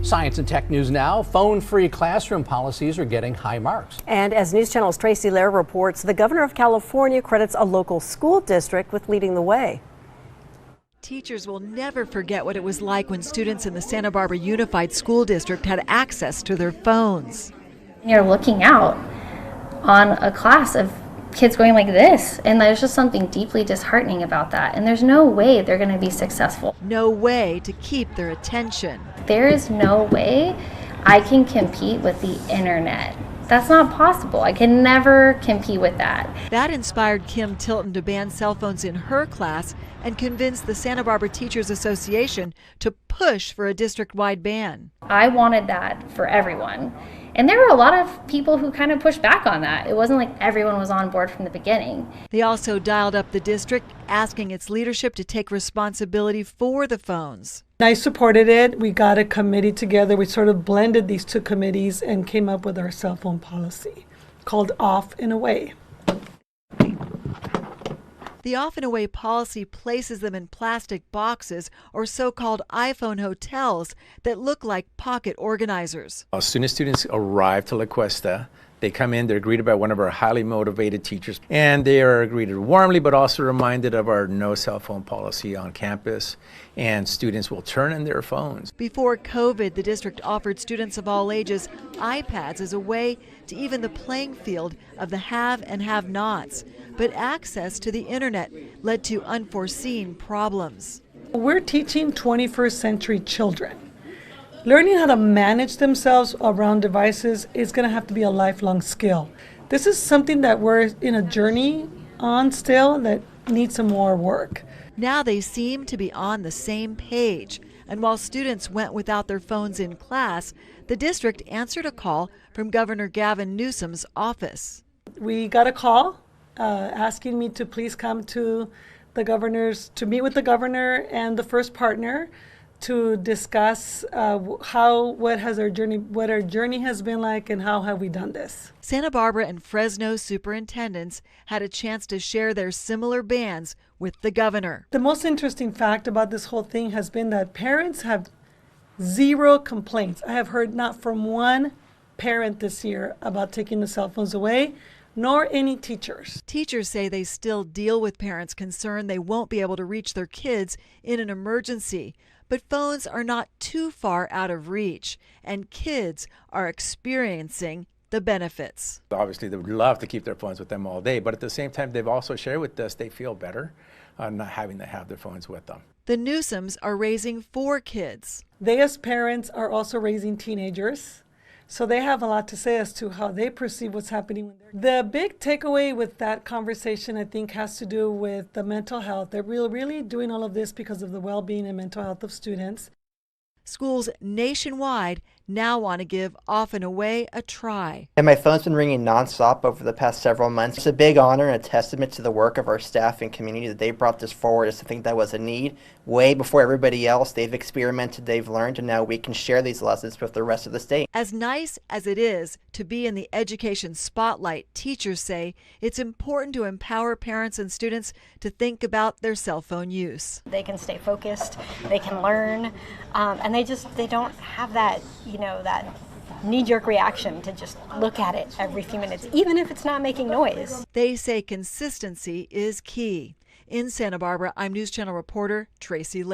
Science and tech news now. Phone-free classroom policies are getting high marks. And as News Channel's Tracy Lair reports, the governor of California credits a local school district with leading the way. Teachers will never forget what it was like when students in the Santa Barbara Unified School District had access to their phones. You're looking out on a class of kids going like this, and there's just something deeply disheartening about that, and there's no way they're going to be successful. No way to keep their attention. There is no way I can compete with the internet. That's not possible. I can never compete with that. That inspired Kim Tilton to ban cell phones in her class and convinced the Santa Barbara Teachers Association to push for a district-wide ban. I wanted that for everyone. And there were a lot of people who kind of pushed back on that. It wasn't like everyone was on board from the beginning. They also dialed up the district, asking its leadership to take responsibility for the phones. I supported it. We got a committee together. We sort of blended these two committees and came up with our cell phone policy called Off and Away. The Off and Away policy places them in plastic boxes or so-called iPhone hotels that look like pocket organizers. As soon as students arrive to La Cuesta, they come in, they're greeted by one of our highly motivated teachers, and they are greeted warmly but also reminded of our no cell phone policy on campus, and students will turn in their phones. Before COVID, the district offered students of all ages iPads as a way to even the playing field of the have and have-nots. But access to the internet led to unforeseen problems. We're teaching 21st century children. Learning how to manage themselves around devices is going to have to be a lifelong skill. This is something that we're in a journey on still that needs some more work. Now they seem to be on the same page. And while students went without their phones in class, the district answered a call from Governor Gavin Newsom's office. We got a call asking me to please come to meet with the governor and the first partner to discuss what our journey has been like and how have we done this. Santa Barbara and Fresno superintendents had a chance to share their similar bans with the governor. The most interesting fact about this whole thing has been that parents have zero complaints. I have heard not from one parent this year about taking the cell phones away, nor any teachers. Teachers say they still deal with parents concerned they won't be able to reach their kids in an emergency. But phones are not too far out of reach, and kids are experiencing the benefits. Obviously, they would love to keep their phones with them all day, but at the same time, they've also shared with us they feel better not having to have their phones with them. The Newsoms are raising 4 kids. They, as parents, are also raising teenagers. So they have a lot to say as to how they perceive what's happening. The big takeaway with that conversation, I think, has to do with the mental health. They're really doing all of this because of the well-being and mental health of students. Schools nationwide now want to give Off and Away a try. And my phone's been ringing nonstop over the past several months. It's a big honor and a testament to the work of our staff and community that they brought this forward as something that was a need. Way before everybody else, they've experimented, they've learned, and now we can share these lessons with the rest of the state. As nice as it is to be in the education spotlight, teachers say it's important to empower parents and students to think about their cell phone use. They can stay focused, they can learn, and they don't have that, that knee-jerk reaction to just look at it every few minutes, even if it's not making noise. They say consistency is key. In Santa Barbara, I'm News Channel reporter Tracy Lair.